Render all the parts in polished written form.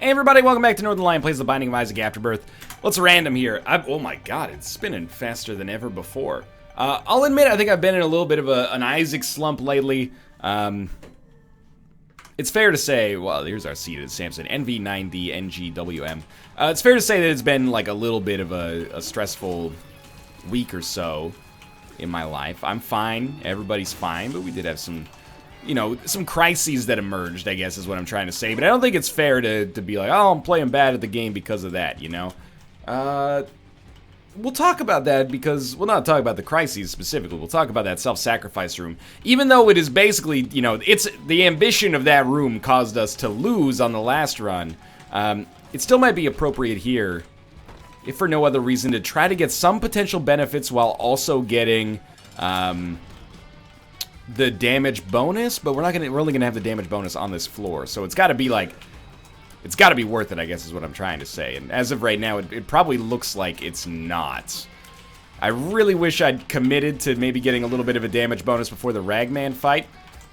Hey everybody, welcome back to Northern Lion Plays the Binding of Isaac Afterbirth. What's random here? Oh my god, it's spinning faster than ever before. I'll admit, I think I've been in a little bit of an Isaac slump lately. It's fair to say, well, here's our seated Samson, NV9D NGWM. It's fair to say that it's been like a little bit of a stressful week or so in my life. I'm fine, everybody's fine, but we did have some, you know, some crises that emerged, I guess is what I'm trying to say. But I don't think it's fair to be like, oh, I'm playing bad at the game because of that, you know? We'll talk about that because we'll not talk about the crises specifically. We'll talk about that self-sacrifice room. Even though it is basically, you know, it's the ambition of that room caused us to lose on the last run. It still might be appropriate here, if for no other reason, to try to get some potential benefits while also getting the damage bonus, but we're only gonna have the damage bonus on this floor, so it's got to be like, it's got to be worth it, I guess is what I'm trying to say. And as of right now, it probably looks like it's not. I really wish I'd committed to maybe getting a little bit of a damage bonus before the Ragman fight.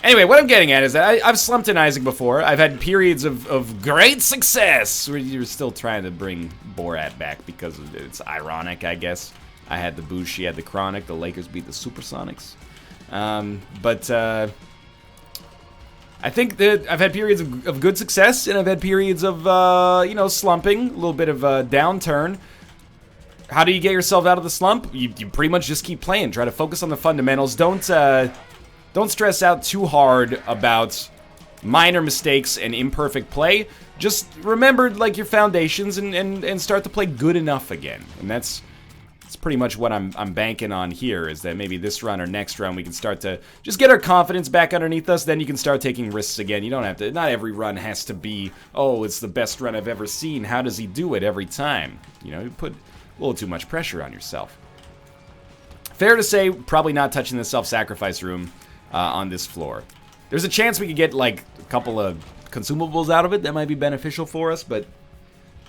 Anyway, what I'm getting at is that I've slumped in Isaac before. I've had periods of great success where you're still trying to bring Borat back because it's ironic, I guess. I had the Boosh, she had the Chronic, the Lakers beat the Supersonics. I think that I've had periods of good success, and I've had periods of, you know, slumping, a little bit of a downturn. How do you get yourself out of the slump? You pretty much just keep playing. Try to focus on the fundamentals. Don't stress out too hard about minor mistakes and imperfect play. Just remember, like, your foundations and start to play good enough again. And that's pretty much what I'm banking on here, is that maybe this run or next run we can start to just get our confidence back underneath us. Then you can start taking risks again. You don't have to, not every run has to be, oh, it's the best run I've ever seen. How does he do it every time? You know, you put a little too much pressure on yourself. Fair to say, probably not touching the self-sacrifice room on this floor. There's a chance we could get like a couple of consumables out of it that might be beneficial for us, but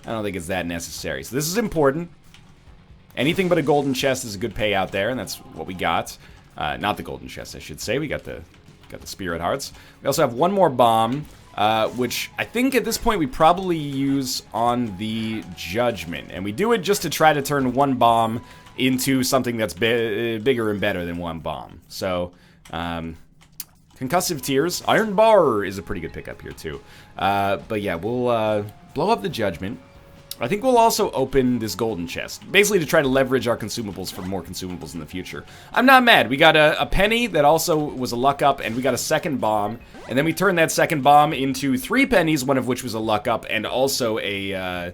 I don't think it's that necessary. So this is important. Anything but a golden chest is a good payout there, and that's what we got. Not the golden chest, I should say. We got the spirit hearts. We also have one more bomb, which I think at this point we probably use on the judgment, and we do it just to try to turn one bomb into something that's bigger and better than one bomb. So, concussive tears, iron bar is a pretty good pickup here too. But yeah, we'll blow up the judgment. I think we'll also open this golden chest, basically to try to leverage our consumables for more consumables in the future. I'm not mad. We got a penny that also was a luck up, and we got a second bomb, and then we turned that second bomb into 3 pennies, one of which was a luck up, and also a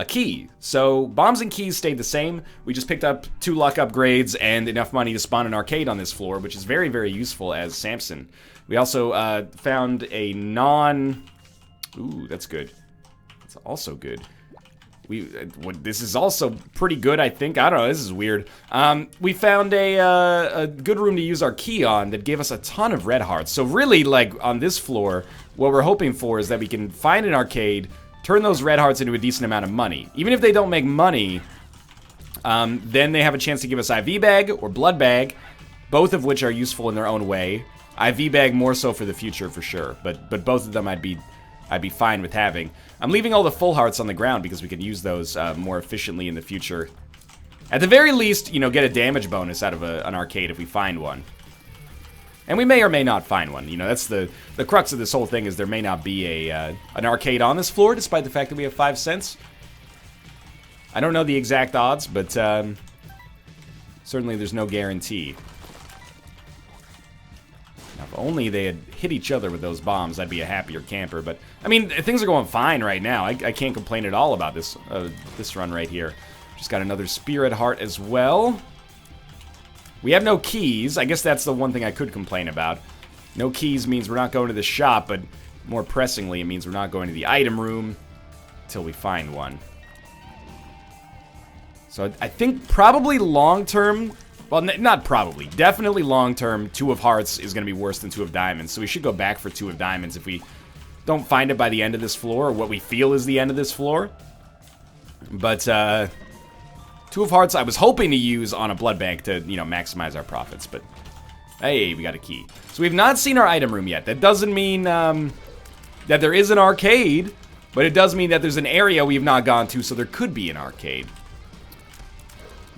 key. So bombs and keys stayed the same. We just picked up 2 luck upgrades and enough money to spawn an arcade on this floor, which is very, very useful as Samson. We also found a Ooh, that's good. That's also good. This is also pretty good, I think. I don't know, this is weird. We found a good room to use our key on that gave us a ton of red hearts. So really, like, on this floor, what we're hoping for is that we can find an arcade, turn those red hearts into a decent amount of money. Even if they don't make money, then they have a chance to give us IV bag or blood bag, both of which are useful in their own way. IV bag more so for the future, for sure, but both of them I'd be fine with having. I'm leaving all the full hearts on the ground because we could use those more efficiently in the future. At the very least, you know, get a damage bonus out of an arcade if we find one. And we may or may not find one. You know, that's the crux of this whole thing, is there may not be an arcade on this floor, despite the fact that we have 5 cents. I don't know the exact odds, but certainly there's no guarantee. If only they had hit each other with those bombs, I'd be a happier camper. But, I mean, things are going fine right now. I can't complain at all about this run right here. Just got another spirit heart as well. We have no keys. I guess that's the one thing I could complain about. No keys means we're not going to the shop, but more pressingly, it means we're not going to the item room until we find one. So I think probably long-term... Well, not probably. Definitely long-term, 2 of hearts is going to be worse than 2 of diamonds. So we should go back for 2 of diamonds if we don't find it by the end of this floor, or what we feel is the end of this floor. But 2 of hearts I was hoping to use on a blood bank to, you know, maximize our profits. But hey, we got a key. So we've not seen our item room yet. That doesn't mean that there is an arcade But it does mean that there's an area we've not gone to, so there could be an arcade.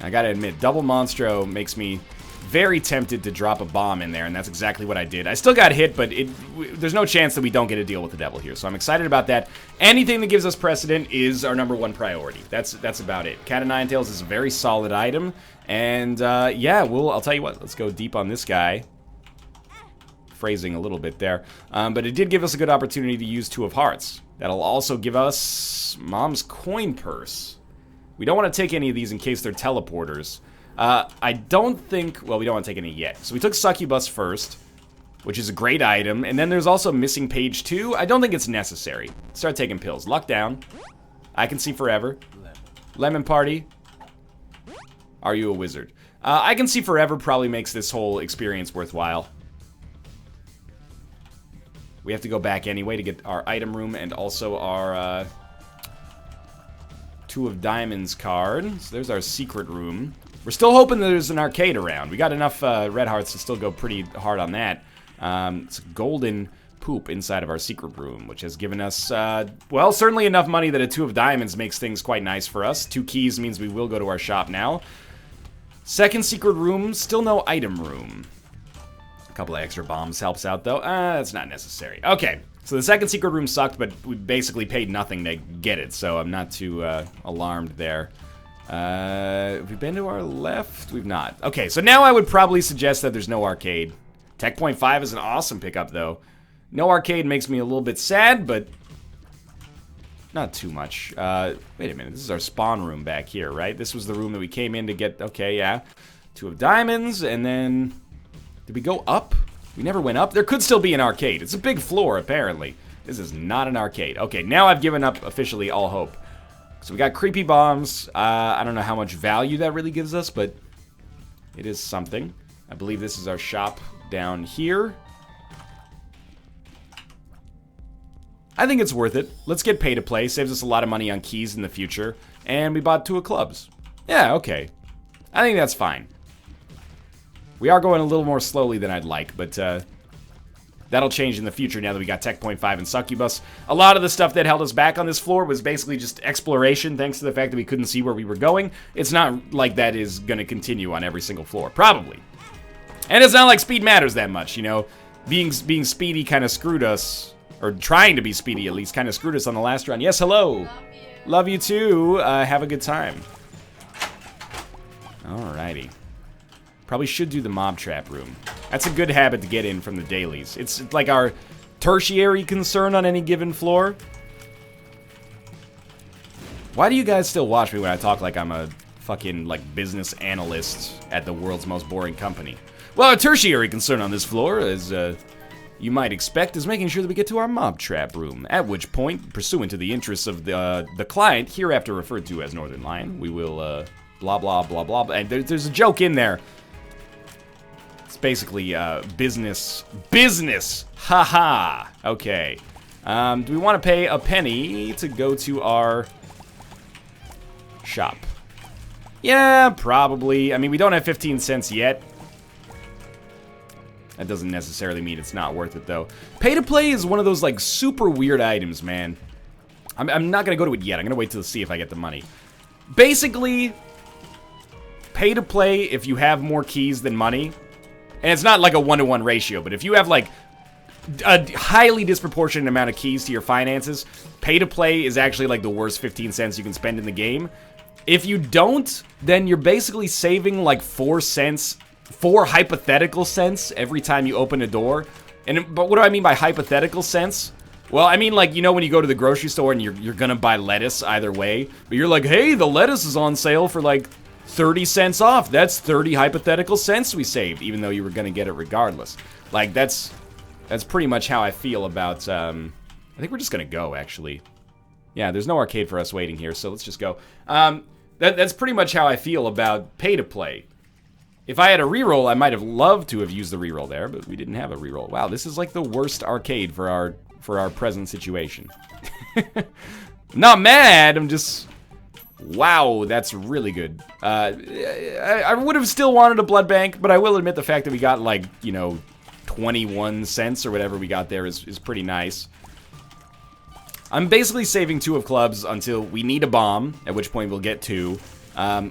I gotta admit, Double Monstro makes me very tempted to drop a bomb in there, and that's exactly what I did. I still got hit, but there's no chance that we don't get a deal with the devil here, so I'm excited about that. Anything that gives us precedent is our #1 priority. That's about it. Cat of Nine Tails is a very solid item, and yeah, I'll tell you what, let's go deep on this guy. Phrasing a little bit there, but it did give us a good opportunity to use Two of Hearts. That'll also give us Mom's Coin Purse. We don't want to take any of these in case they're teleporters. I don't think... Well, we don't want to take any yet. So we took Succubus first, which is a great item. And then there's also Missing Page 2. I don't think it's necessary. Start taking pills. Luck down. I Can See Forever. Lemon Party. Are You a Wizard? I Can See Forever probably makes this whole experience worthwhile. We have to go back anyway to get our item room and also our Two of Diamonds card. So there's our secret room. We're still hoping that there's an arcade around. We got enough red hearts to still go pretty hard on that. It's golden poop inside of our secret room, which has given us, well, certainly enough money that a Two of Diamonds makes things quite nice for us. 2 keys means we will go to our shop now. Second secret room, still no item room. A couple of extra bombs helps out, though. That's not necessary. Okay, so the second secret room sucked, but we basically paid nothing to get it, so I'm not too alarmed there. Have we been to our left? We've not. Okay, so now I would probably suggest that there's no arcade. Tech Point 5 is an awesome pickup, though. No arcade makes me a little bit sad, but not too much. Wait a minute, this is our spawn room back here, right? This was the room that we came in to get, okay, yeah. Two of Diamonds, and then... Did we go up? We never went up? There could still be an arcade. It's a big floor, apparently. This is not an arcade. Okay, now I've given up officially all hope. So we got creepy bombs. I don't know how much value that really gives us, but it is something. I believe this is our shop down here. I think it's worth it. Let's get pay to play. Saves us a lot of money on keys in the future. And we bought 2 of clubs. Yeah, okay. I think that's fine. We are going a little more slowly than I'd like, but that'll change in the future now that we got Tech Point 5 and Succubus. A lot of the stuff that held us back on this floor was basically just exploration, thanks to the fact that we couldn't see where we were going. It's not like that is going to continue on every single floor. Probably. And it's not like speed matters that much, you know? Being speedy kind of screwed us, or trying to be speedy at least, kind of screwed us on the last run. Yes, hello! Love you too. Have a good time. Alrighty. Probably should do the mob trap room. That's a good habit to get in from the dailies. It's like our tertiary concern on any given floor. Why do you guys still watch me when I talk like I'm a fucking, like, business analyst at the world's most boring company? Well, our tertiary concern on this floor, as you might expect, is making sure that we get to our mob trap room. At which point, pursuant to the interests of the client, hereafter referred to as Northern Lion, we will, blah, blah, blah, blah, blah. And there's a joke in there. It's basically, business, haha. Okay. Do we want to pay a penny to go to our shop? Yeah, probably. I mean, we don't have 15 cents yet. That doesn't necessarily mean it's not worth it, though. Pay to play is one of those, like, super weird items, man. I'm not gonna go to it yet. I'm gonna wait till see if I get the money. Basically, pay to play if you have more keys than money. And it's not like a 1-to-1 ratio, but if you have, like, a highly disproportionate amount of keys to your finances, pay to play is actually, like, the worst 15 cents you can spend in the game. If you don't, then you're basically saving, like, 4 cents, 4 hypothetical cents every time you open a door. But what do I mean by hypothetical cents? Well, I mean, like, you know when you go to the grocery store and you're gonna buy lettuce either way, but you're like, hey, the lettuce is on sale for, like, 30 cents off. That's 30 hypothetical cents we saved, even though you were gonna get it regardless. Like, that's pretty much how I feel about, I think we're just gonna go, actually. Yeah, there's no arcade for us waiting here, so let's just go. That's pretty much how I feel about pay to play. If I had a reroll, I might have loved to have used the reroll there, but we didn't have a reroll. Wow, this is like the worst arcade for our present situation. Not mad, I'm just... Wow, that's really good. I would have still wanted a blood bank, but I will admit the fact that we got, like, you know, 21 cents or whatever we got there is pretty nice. I'm basically saving 2 of clubs until we need a bomb, at which point we'll get 2,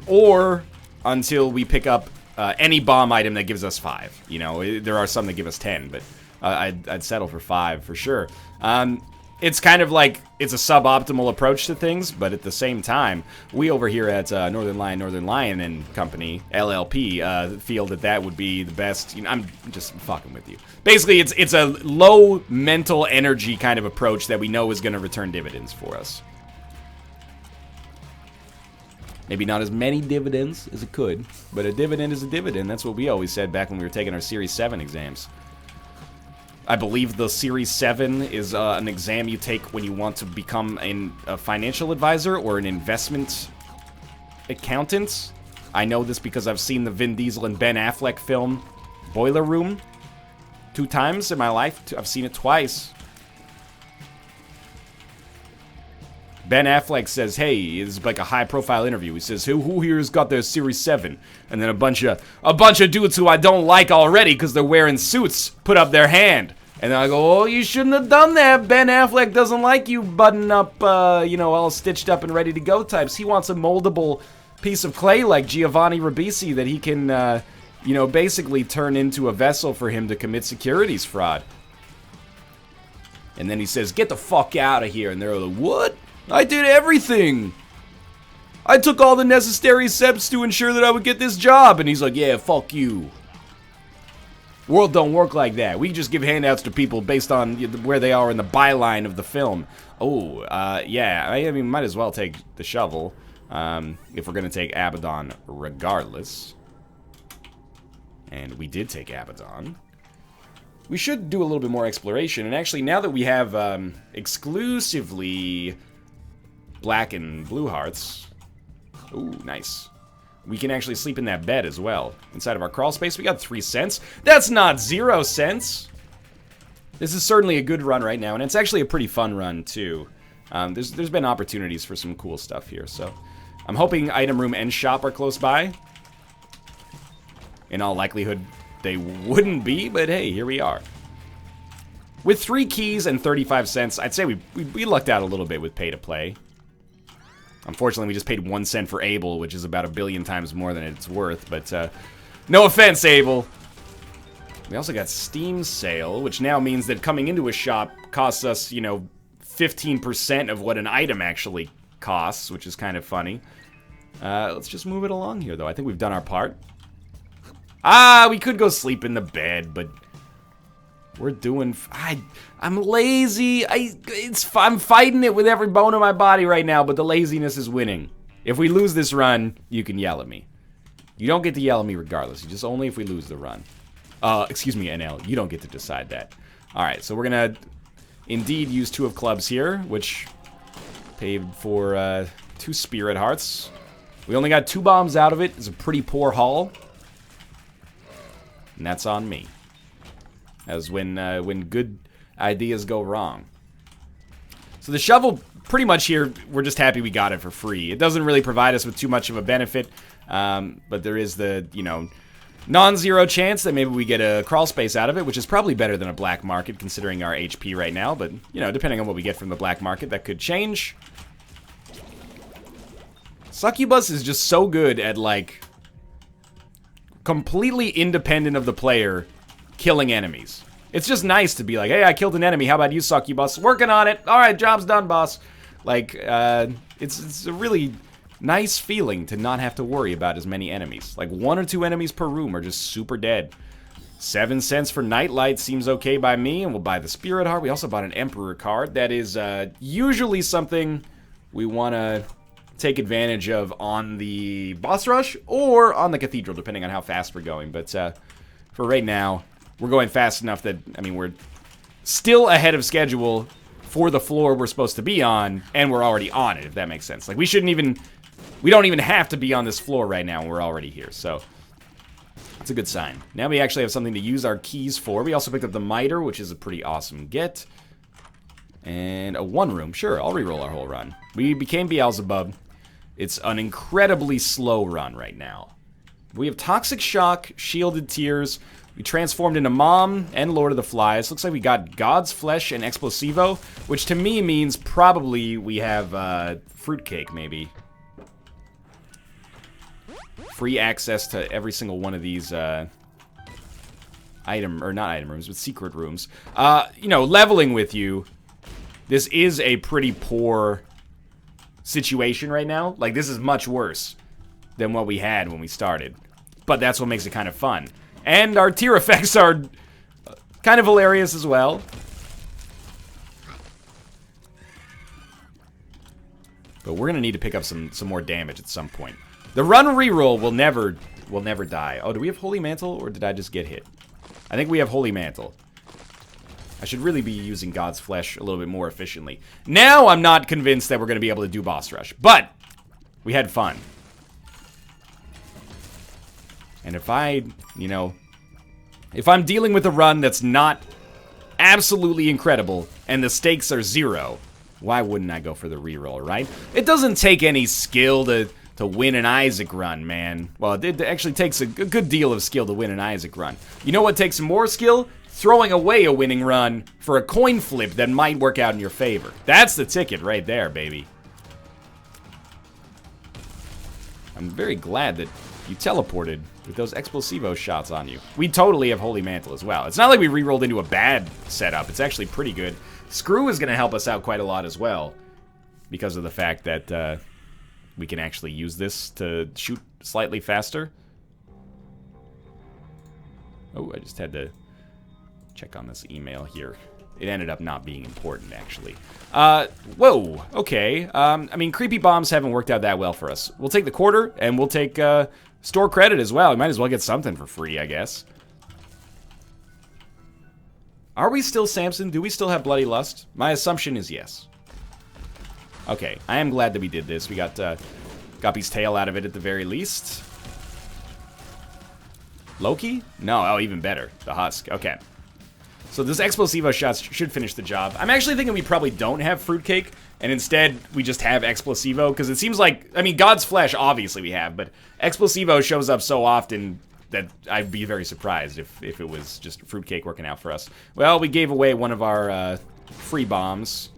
or until we pick up any bomb item that gives us 5. You know, there are some that give us 10, but I'd settle for 5 for sure. It's kind of like, it's a suboptimal approach to things, but at the same time, we over here at Northern Lion and Company, LLP, feel that would be the best. You know, I'm just fucking with you. Basically, it's a low mental energy kind of approach that we know is going to return dividends for us. Maybe not as many dividends as it could, but a dividend is a dividend. That's what we always said back when we were taking our Series 7 exams. I believe the Series 7 is an exam you take when you want to become a financial advisor or an investment accountant. I know this because I've seen the Vin Diesel and Ben Affleck film Boiler Room 2 times in my life. I've seen it twice. Ben Affleck says, hey, it's like a high-profile interview. He says, who here's got their Series 7? And then a bunch of dudes who I don't like already because they're wearing suits put up their hand. And then I go, oh, you shouldn't have done that. Ben Affleck doesn't like you button up, you know, all stitched up and ready to go types. He wants a moldable piece of clay like Giovanni Ribisi that he can, you know, basically turn into a vessel for him to commit securities fraud. And then he says, get the fuck out of here. And they're like, what? I did everything. I took all the necessary steps to ensure that I would get this job. And he's like, yeah, fuck you. World don't work like that. We just give handouts to people based on where they are in the byline of the film. Oh, yeah. I mean, might as well take the shovel if we're going to take Abaddon regardless. And we did take Abaddon. We should do a little bit more exploration. And actually, now that we have exclusively black and blue hearts. Ooh, nice. We can actually sleep in that bed as well. Inside of our crawl space, we got 3 cents. That's not 0 cents! This is certainly a good run right now, and it's actually a pretty fun run, too. There's been opportunities for some cool stuff here, so... I'm hoping item room and shop are close by. In all likelihood, they wouldn't be, but hey, here we are. With 3 keys and 35 cents, I'd say we lucked out a little bit with pay to play. Unfortunately, we just paid 1 cent for Abel, which is about 1 billion times more than it's worth, but no offense, Abel. We also got Steam Sale, which now means that coming into a shop costs us, you know, 15% of what an item actually costs, which is kind of funny. Let's just move it along here, though. I think we've done our part. We could go sleep in the bed, but we're doing... I'm lazy. I'm fighting it with every bone in my body right now, but the laziness is winning. If we lose this run, you can yell at me. You don't get to yell at me regardless. Just only if we lose the run. Excuse me, NL. You don't get to decide that. Alright, so we're gonna indeed use 2 of clubs here, which paid for 2 spirit hearts. We only got 2 bombs out of it. It's a pretty poor haul. And that's on me. As when good ideas go wrong. So the shovel, pretty much here, we're just happy we got it for free. It doesn't really provide us with too much of a benefit, but there is the, you know, non-zero chance that maybe we get a crawl space out of it, which is probably better than a black market considering our HP right now, but, you know, depending on what we get from the black market, that could change. Succubus is just so good at, like, completely independent of the player, killing enemies. It's just nice to be like, hey, I killed an enemy, how about you, Succubus? Working on it! Alright, job's done, boss. Like, it's a really nice feeling to not have to worry about as many enemies. Like, 1 or 2 enemies per room are just super dead. 7 cents for Nightlight seems okay by me, and we'll buy the Spirit Heart. We also bought an Emperor card. That is usually something we want to take advantage of on the boss rush or on the Cathedral, depending on how fast we're going. But for right now, we're going fast enough that, I mean, we're still ahead of schedule for the floor we're supposed to be on, and we're already on it, if that makes sense. Like, we don't even have to be on this floor right now, and we're already here, so that's a good sign. Now we actually have something to use our keys for. We also picked up the Miter, which is a pretty awesome get. And a 1 room, sure, I'll reroll our whole run. We became Beelzebub. It's an incredibly slow run right now. We have Toxic Shock, Shielded Tears, We transformed into Mom and Lord of the Flies. Looks like we got God's Flesh and Explosivo, which to me means probably we have Fruitcake, maybe. Free access to every single one of these not item rooms, but secret rooms. You know, leveling with you, this is a pretty poor situation right now. Like, this is much worse than what we had when we started. But that's what makes it kind of fun. And our tier effects are kind of hilarious as well. But we're gonna need to pick up some more damage at some point. The run reroll will never die. Oh, do we have Holy Mantle, or did I just get hit? I think we have Holy Mantle. I should really be using God's Flesh a little bit more efficiently. Now I'm not convinced that we're gonna be able to do boss rush, but we had fun. And if if I'm dealing with a run that's not absolutely incredible and the stakes are 0, why wouldn't I go for the reroll, right? It doesn't take any skill to win an Isaac run, man. Well, it actually takes a good deal of skill to win an Isaac run. You know what takes more skill? Throwing away a winning run for a coin flip that might work out in your favor. That's the ticket right there, baby. I'm very glad that you teleported with those Explosivo shots on you. We totally have Holy Mantle as well. It's not like we rerolled into a bad setup. It's actually pretty good. Screw is going to help us out quite a lot as well, because of the fact that we can actually use this to shoot slightly faster. Oh, I just had to check on this email here. It ended up not being important, actually. Whoa, okay. I mean, creepy bombs haven't worked out that well for us. We'll take the quarter, and we'll take store credit as well. We might as well get something for free, I guess. Are we still Samson? Do we still have Bloody Lust? My assumption is yes. Okay, I am glad that we did this. We got Guppy's tail out of it at the very least. Loki? No, oh, even better. The husk. Okay. So this Explosivo shots should finish the job. I'm actually thinking we probably don't have Fruitcake, and instead we just have Explosivo, because it seems like, I mean, God's Flesh, obviously we have, but Explosivo shows up so often that I'd be very surprised if it was just Fruitcake working out for us. Well, we gave away one of our free bombs.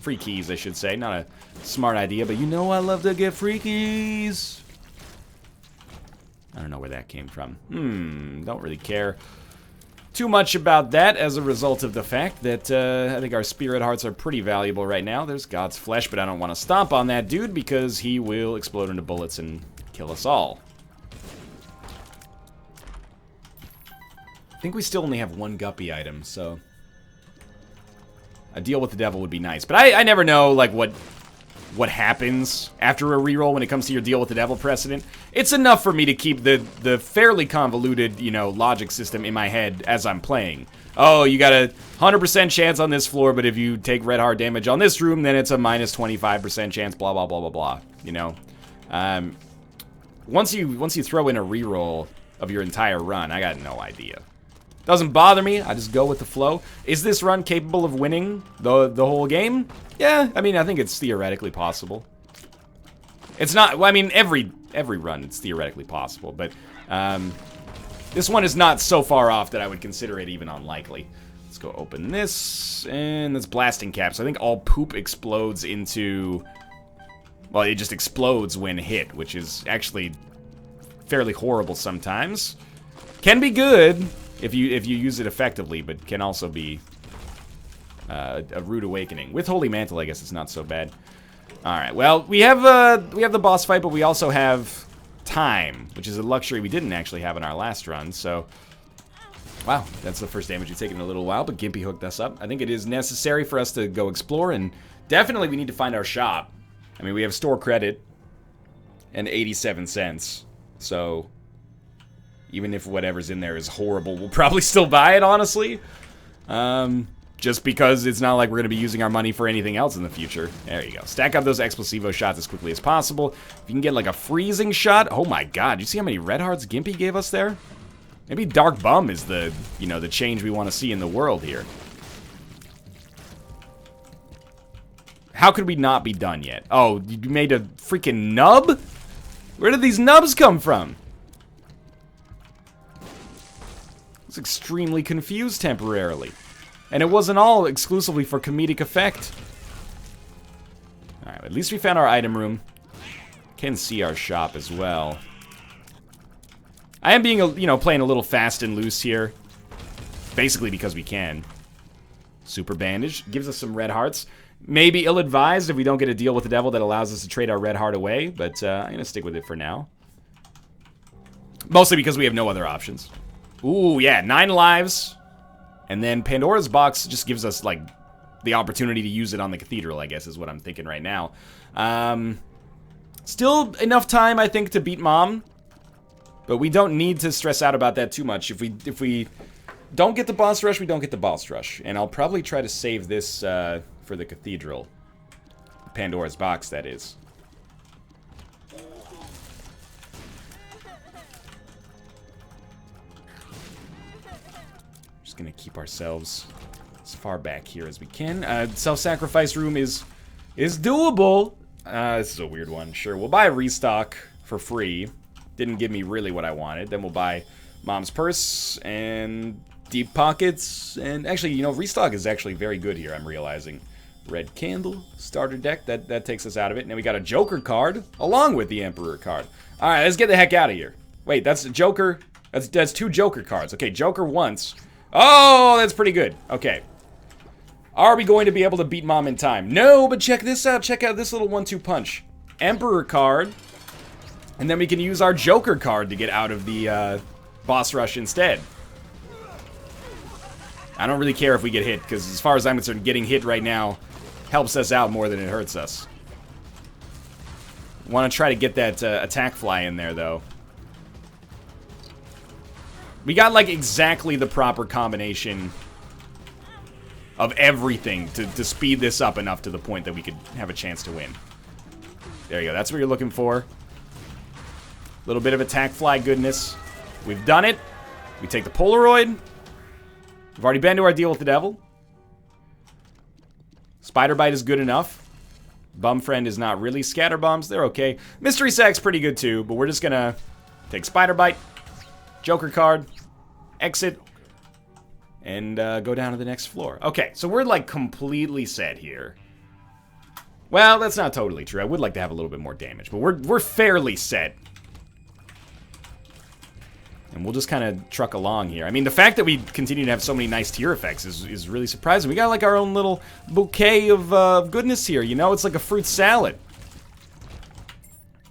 Free keys, I should say. Not a smart idea, but you know I love to get free keys. I don't know where that came from. Don't really care too much about that as a result of the fact that I think our spirit hearts are pretty valuable right now. There's God's Flesh, but I don't want to stomp on that dude because he will explode into bullets and kill us all. I think we still only have one Guppy item, so a deal with the devil would be nice. But I never know, like, what happens after a reroll when it comes to your deal with the devil precedent. It's enough for me to keep the fairly convoluted, you know, logic system in my head as I'm playing. Oh, you got a 100% chance on this floor, but if you take red hard damage on this room, then it's a minus 25% chance, blah, blah, blah, blah, blah, you know? Once you throw in a reroll of your entire run, I got no idea. Doesn't bother me, I just go with the flow. Is this run capable of winning the whole game? Yeah, I mean, I think it's theoretically possible. It's not, well, I mean, every run it's theoretically possible, but this one is not so far off that I would consider it even unlikely. Let's go open this, and that's blasting caps. I think all poop explodes into, well, it just explodes when hit, which is actually fairly horrible sometimes. Can be good if you use it effectively, but can also be a rude awakening. With Holy Mantle, I guess it's not so bad. All right, well, we have the boss fight, but we also have time, which is a luxury we didn't actually have in our last run. So, wow, that's the first damage we've taken in a little while, but Gimpy hooked us up. I think it is necessary for us to go explore, and definitely we need to find our shop. I mean, we have store credit and 87 cents, so even if whatever's in there is horrible, we'll probably still buy it, honestly. Just because it's not like we're going to be using our money for anything else in the future. There you go. Stack up those Explosivo shots as quickly as possible. If you can get like a freezing shot. Oh my god, you see how many red hearts Gimpy gave us there? Maybe Dark Bum is the, you know, the change we want to see in the world here. How could we not be done yet? Oh, you made a freaking nub? Where did these nubs come from? extremely confused temporarily. And it wasn't all exclusively for comedic effect. Alright, at least we found our item room. Can see our shop as well. I am being, you know, playing a little fast and loose here. Basically because we can. Super bandage. Gives us some red hearts. Maybe ill-advised if we don't get a deal with the devil that allows us to trade our red heart away. But I'm going to stick with it for now. Mostly because we have no other options. Ooh, yeah. 9 lives. And then Pandora's box just gives us, like, the opportunity to use it on the Cathedral, I guess, is what I'm thinking right now. Still enough time, I think, to beat Mom. But we don't need to stress out about that too much. If we don't get the boss rush, we don't get the boss rush. And I'll probably try to save this for the Cathedral. Pandora's box, that is. Just gonna keep ourselves as far back here as we can. Self-sacrifice room is doable. This is a weird one. Sure, we'll buy a restock for free. Didn't give me really what I wanted. Then we'll buy Mom's purse and deep pockets. And actually, you know, restock is actually very good here, I'm realizing. Red candle, starter deck, that takes us out of it. And then we got a Joker card along with the Emperor card. All right, let's get the heck out of here. Wait, that's a Joker. That's 2 Joker cards. Okay, Joker once. Oh, that's pretty good. Okay. Are we going to be able to beat Mom in time? No, but check this out. Check out this little 1-2 punch. Emperor card. And then we can use our Joker card to get out of the boss rush instead. I don't really care if we get hit, because as far as I'm concerned, getting hit right now helps us out more than it hurts us. Want to try to get that attack fly in there, though. We got, like, exactly the proper combination of everything to speed this up enough to the point that we could have a chance to win. There you go. That's what you're looking for. Little bit of attack fly goodness. We've done it. We take the Polaroid. We've already been to our deal with the devil. Spider Bite is good enough. Bum Friend is not really. Scatter Bombs, they're okay. Mystery Sack's pretty good too, but we're just gonna take Spider Bite, Joker card, exit, and go down to the next floor. Okay, so we're like completely set here. Well, that's not totally true. I would like to have a little bit more damage, but we're fairly set. And we'll just kind of truck along here. I mean, the fact that we continue to have so many nice tier effects is really surprising. We got like our own little bouquet of goodness here, you know? It's like a fruit salad.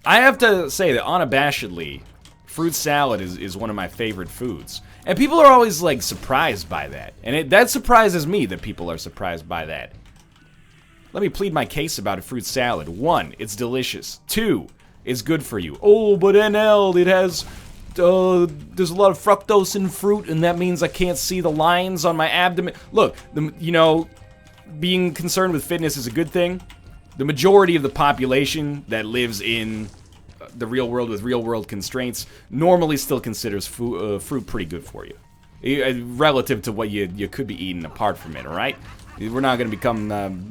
I have to say that unabashedly, fruit salad is one of my favorite foods. And people are always like surprised by that. And that surprises me that people are surprised by that. Let me plead my case about a fruit salad. 1, it's delicious. 2, it's good for you. Oh, but NL, it has... there's a lot of fructose in fruit, and that means I can't see the lines on my abdomen. Look, you know, being concerned with fitness is a good thing. The majority of the population that lives in the real world with real world constraints normally still considers fruit pretty good for you. Relative to what you could be eating apart from it, alright? We're not going to become,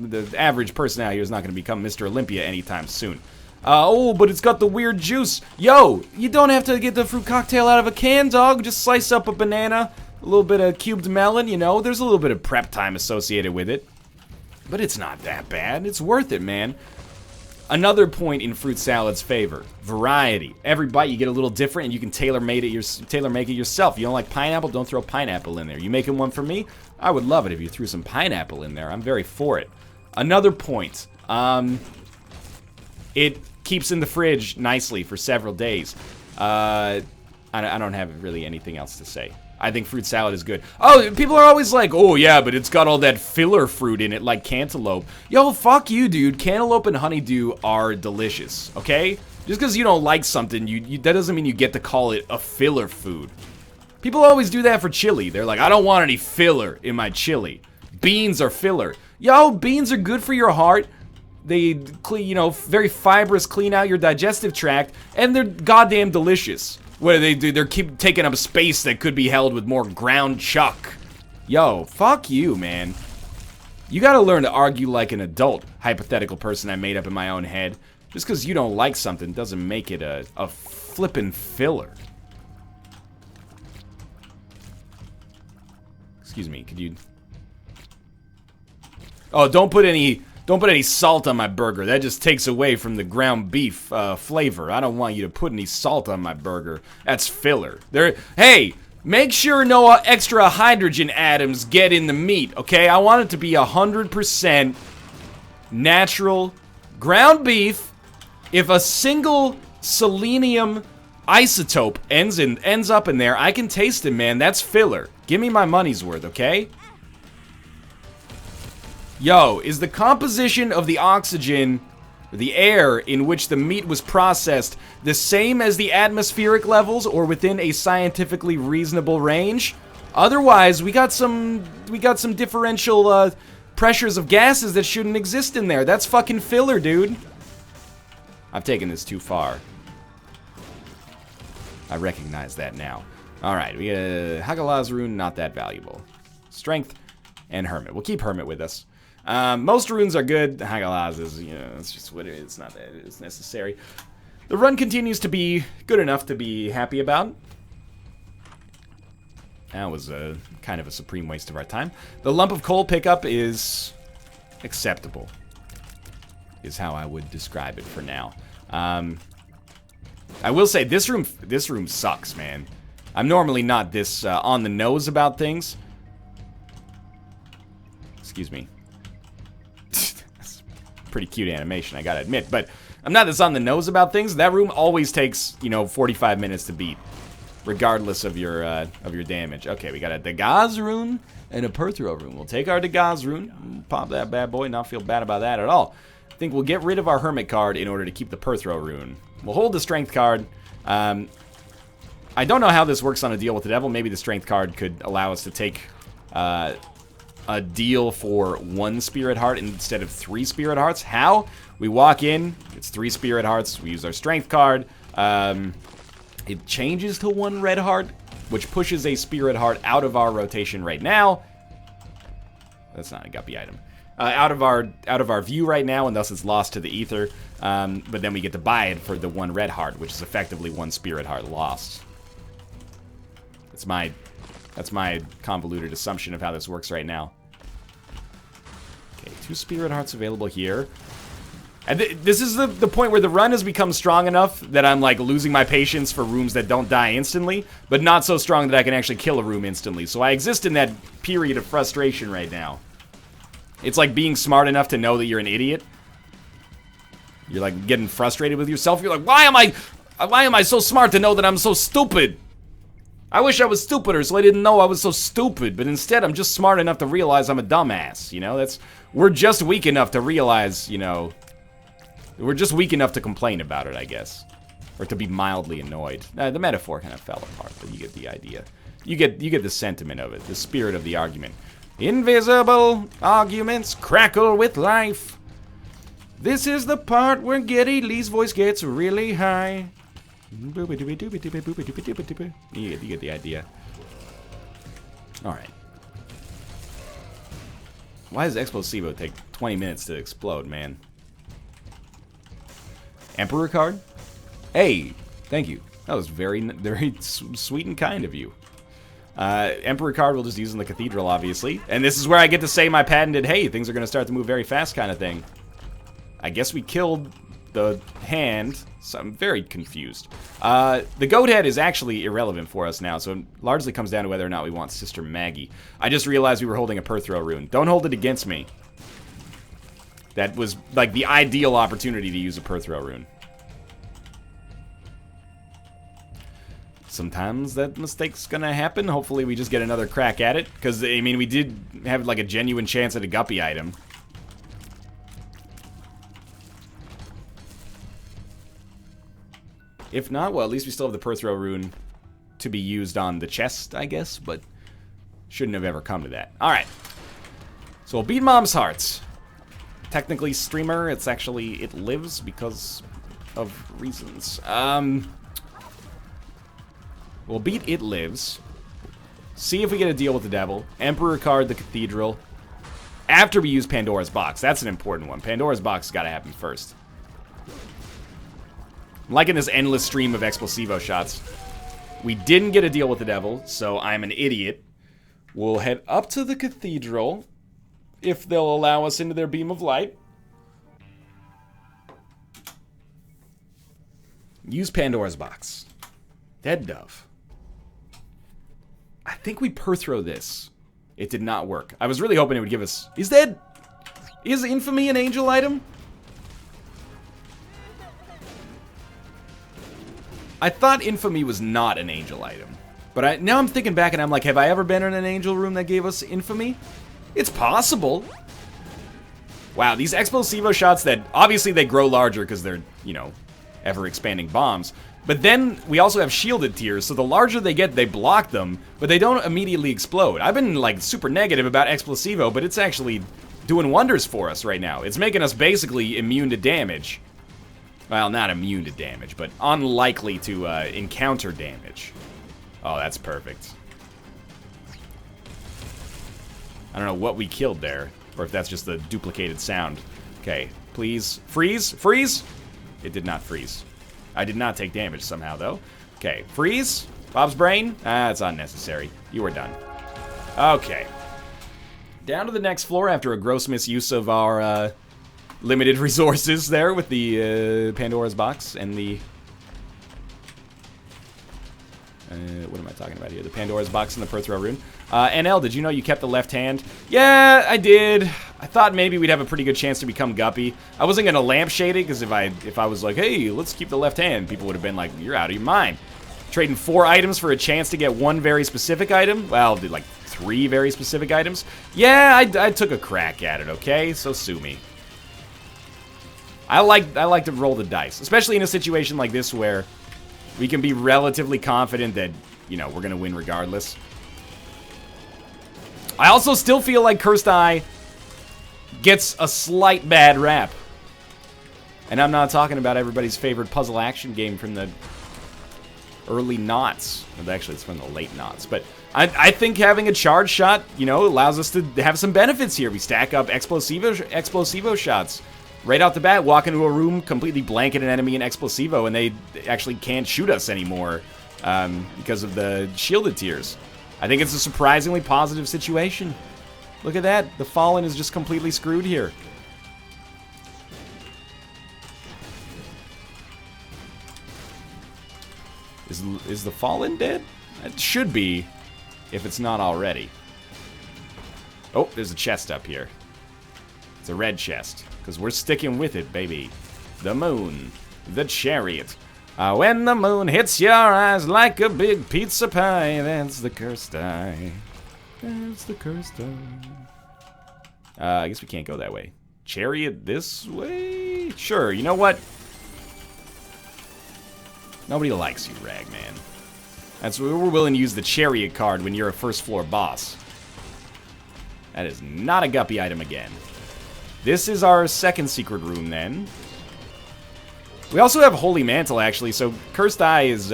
the average person out here is not going to become Mr. Olympia anytime soon. Oh, but it's got the weird juice. Yo, you don't have to get the fruit cocktail out of a can, dog. Just slice up a banana, a little bit of cubed melon, you know. There's a little bit of prep time associated with it. But it's not that bad. It's worth it, man. Another point in fruit salad's favor. Variety. Every bite you get a little different, and you can tailor-make it yourself. You don't like pineapple? Don't throw pineapple in there. You making one for me? I would love it if you threw some pineapple in there. I'm very for it. Another point. It keeps in the fridge nicely for several days. I don't have really anything else to say. I think fruit salad is good. Oh, people are always like, oh yeah, but it's got all that filler fruit in it like cantaloupe. Yo, fuck you, dude. Cantaloupe and honeydew are delicious, okay? Just because you don't like something, that doesn't mean you get to call it a filler food. People always do that for chili. They're like, I don't want any filler in my chili. Beans are filler. Yo, beans are good for your heart. They clean, you know, very fibrous, clean out your digestive tract, and they're goddamn delicious. What do they do? They keep taking up space that could be held with more ground chuck. Yo, fuck you, man. You gotta learn to argue like an adult, hypothetical person I made up in my own head. Just because you don't like something doesn't make it a flippin' filler. Excuse me, could you... Oh, don't put any salt on my burger. That just takes away from the ground beef flavor. I don't want you to put any salt on my burger. That's filler. Hey, make sure no extra hydrogen atoms get in the meat, okay? I want it to be 100% natural ground beef. If a single selenium isotope ends up in there, I can taste it, man. That's filler. Give me my money's worth, okay? Yo, is the composition of the oxygen, the air in which the meat was processed, the same as the atmospheric levels or within a scientifically reasonable range? Otherwise, we got some differential pressures of gases that shouldn't exist in there. That's fucking filler, dude. I've taken this too far. I recognize that now. Alright, we got Hagalaz rune, not that valuable. Strength and Hermit. We'll keep Hermit with us. Most runes are good. Hagalaz is, you know, it's just what it is. It's not that it's necessary. The run continues to be good enough to be happy about. That was kind of a supreme waste of our time. The lump of coal pickup is acceptable, is how I would describe it for now. I will say this room sucks, man. I'm normally not this on the nose about things. Excuse me. That's pretty cute animation, I gotta admit, but I'm not this on the nose about things. That room always takes, you know, 45 minutes to beat, regardless of your damage. Okay, we got a Dagaz rune and a Perthro rune. We'll take our Dagaz rune, pop that bad boy, not feel bad about that at all. I think we'll get rid of our Hermit card in order to keep the Perthro rune. We'll hold the Strength card. I don't know how this works on a deal with the devil. Maybe the Strength card could allow us to take a deal for 1 Spirit Heart instead of 3 Spirit Hearts. How? We walk in, it's 3 Spirit Hearts, we use our Strength card. It changes to 1 Red Heart, which pushes a Spirit Heart out of our rotation right now. That's not a guppy item. Out of our view right now, and thus it's lost to the ether. But then we get to buy it for the 1 Red Heart, which is effectively 1 Spirit Heart lost. That's my convoluted assumption of how this works right now. Okay, 2 Spirit Hearts available here. And this is the point where the run has become strong enough that I'm like losing my patience for rooms that don't die instantly, but not so strong that I can actually kill a room instantly. So I exist in that period of frustration right now. It's like being smart enough to know that you're an idiot. You're like getting frustrated with yourself. You're like, why am I so smart to know that I'm so stupid? I wish I was stupider so I didn't know I was so stupid, but instead I'm just smart enough to realize I'm a dumbass, you know? We're just weak enough to realize, you know, we're just weak enough to complain about it, I guess. Or to be mildly annoyed. The metaphor kind of fell apart, but you get the idea. You get the sentiment of it, the spirit of the argument. Invisible arguments crackle with life. This is the part where Geddy Lee's voice gets really high. You get the idea. Alright. Why does Explosivo take 20 minutes to explode, man? Emperor card? Hey, thank you. That was very, very sweet and kind of you. Emperor card we'll just use in the Cathedral, obviously. And this is where I get to say my patented, hey, things are going to start to move very fast kind of thing. I guess we killed the hand, so I'm very confused. The goat head is actually irrelevant for us now, so it largely comes down to whether or not we want Sister Maggie. I just realized we were holding a Perthro rune. Don't hold it against me. That was, like, the ideal opportunity to use a Perthro rune. Sometimes that mistake's gonna happen. Hopefully we just get another crack at it. Because, I mean, we did have, like, a genuine chance at a guppy item. If not, well, at least we still have the Perthro rune to be used on the chest, I guess. But shouldn't have ever come to that. Alright. So we'll beat Mom's Hearts. Technically streamer, it's actually, it lives because of reasons. We'll beat It Lives. See if we get a deal with the devil. Emperor card, the Cathedral. After we use Pandora's Box. That's an important one. Pandora's Box has got to happen first. I'm liking this endless stream of Explosivo shots. We didn't get a deal with the devil, so I'm an idiot. We'll head up to the Cathedral, if they'll allow us into their beam of light. Use Pandora's box. Dead dove. I think we per-throw this. It did not work. I was really hoping it would give us... Is infamy an angel item? I thought infamy was not an angel item. But now I'm thinking back and I'm like, have I ever been in an angel room that gave us infamy? It's possible. Wow, these explosivo shots that... Obviously they grow larger because they're, you know, ever-expanding bombs. But then we also have shielded tiers, so the larger they get, they block them, but they don't immediately explode. I've been, like, super negative about explosivo, but it's actually doing wonders for us right now. It's making us basically immune to damage. Well, not immune to damage, but unlikely to encounter damage. Oh, that's perfect. I don't know what we killed there, or if that's just the duplicated sound. Okay, please. Freeze! Freeze! It did not freeze. I did not take damage somehow, though. Okay, freeze. Bob's brain. That's unnecessary. You are done. Okay. Down to the next floor after a gross misuse of our limited resources there with the Pandora's box and the... what am I talking about here? The Pandora's box and the per-throw rune. NL, did you know you kept the left hand? Yeah, I did. I thought maybe we'd have a pretty good chance to become Guppy. I wasn't going to lampshade it, because if I was like, hey, let's keep the left hand, people would have been like, you're out of your mind. Trading 4 items for a chance to get 1 very specific item? Well, like 3 very specific items? Yeah, I took a crack at it, okay? So sue me. I like to roll the dice, especially in a situation like this where we can be relatively confident that, you know, we're going to win regardless. I also still feel like Cursed Eye gets a slight bad rap. And I'm not talking about everybody's favorite puzzle action game from the early noughts. Well, actually, it's from the late noughts. But I think having a charge shot, you know, allows us to have some benefits here. We stack up explosivo shots. Right out the bat, walk into a room, completely blanket an enemy in explosivo, and they actually can't shoot us anymore because of the shielded tiers. I think it's a surprisingly positive situation. Look at that. The Fallen is just completely screwed here. Is the Fallen dead? It should be, if it's not already. Oh, there's a chest up here. It's a red chest, because we're sticking with it, baby. The moon. The chariot. When the moon hits your eyes like a big pizza pie, that's the Cursed Eye. That's the Cursed Eye. I guess we can't go that way. Chariot this way? Sure, you know what? Nobody likes you, Ragman. That's why we're willing to use the chariot card when you're a first floor boss. That is not a Guppy item again. This is our second secret room, then. We also have Holy Mantle, actually, so Cursed Eye is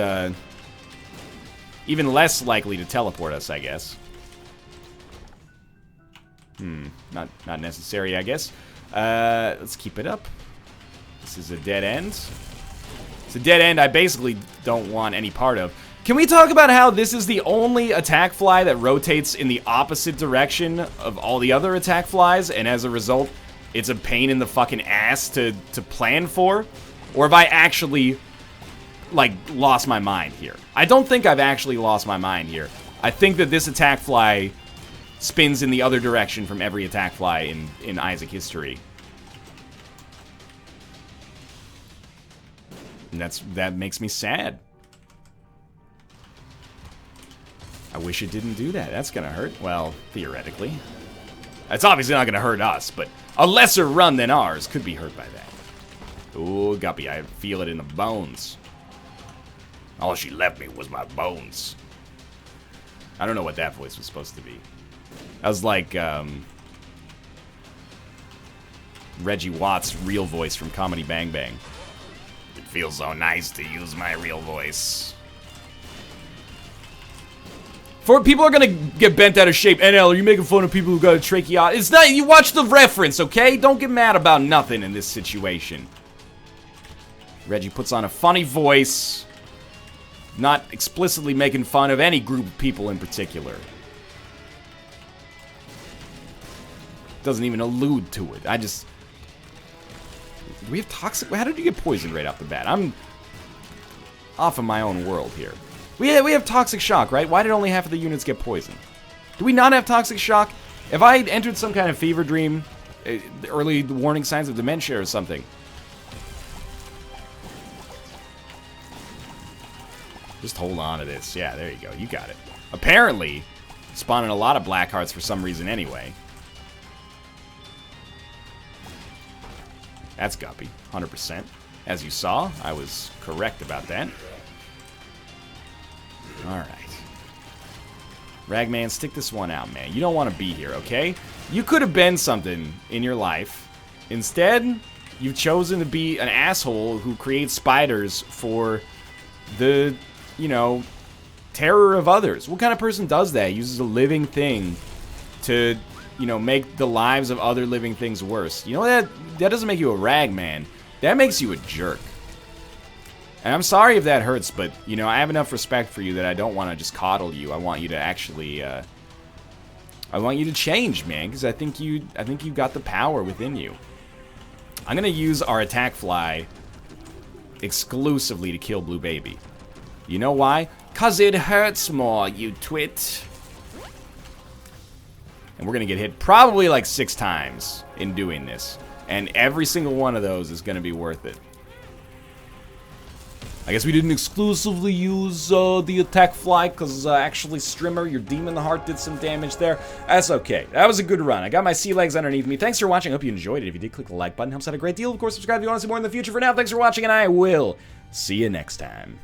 even less likely to teleport us, I guess. Not necessary, I guess. Let's keep it up. This is a dead end. It's a dead end I basically don't want any part of. Can we talk about how this is the only attack fly that rotates in the opposite direction of all the other attack flies, and as a result, it's a pain in the fucking ass to plan for? Or have I actually, like, lost my mind here? I don't think I've actually lost my mind here. I think that this attack fly spins in the other direction from every attack fly in Isaac history. And that makes me sad. I wish it didn't do that. That's gonna hurt. Well, theoretically. It's obviously not gonna hurt us, but a lesser run than ours could be hurt by that. Ooh, Guppy, I feel it in the bones. All she left me was my bones. I don't know what that voice was supposed to be. That was like, Reggie Watts' real voice from Comedy Bang Bang. It feels so nice to use my real voice. People are gonna get bent out of shape. NL, are you making fun of people who got a tracheotomy? It's not, you watch the reference, okay? Don't get mad about nothing in this situation. Reggie puts on a funny voice, not explicitly making fun of any group of people in particular. doesn't even allude to it. Do we have toxic? How did you get poisoned right off the bat? I'm off of my own world here. We have toxic shock, right? Why did only half of the units get poisoned? Do we not have toxic shock? If I entered some kind of fever dream, early warning signs of dementia or something. Just hold on to this. Yeah, there you go. You got it. Apparently, spawning a lot of black hearts for some reason anyway. That's guppy, 100%. As you saw, I was correct about that. Alright. Ragman, stick this one out, man. You don't want to be here, okay? You could have been something in your life. Instead, you've chosen to be an asshole who creates spiders for the, you know, terror of others. What kind of person does that? Uses a living thing to, you know, make the lives of other living things worse. You know, that doesn't make you a ragman. That makes you a jerk. And I'm sorry if that hurts, but, you know, I have enough respect for you that I don't want to just coddle you. I want you to actually, I want you to change, man, because I think you got the power within you. I'm going to use our attack fly exclusively to kill Blue Baby. You know why? Because it hurts more, you twit. And we're going to get hit probably like 6 times in doing this. And every single one of those is going to be worth it. I guess we didn't exclusively use the attack fly because actually Strimmer, your demon heart, did some damage there. That's okay. That was a good run. I got my sea legs underneath me. Thanks for watching. I hope you enjoyed it. If you did, click the like button. Helps out a great deal. Of course, subscribe if you want to see more in the future. For now, thanks for watching, and I will see you next time.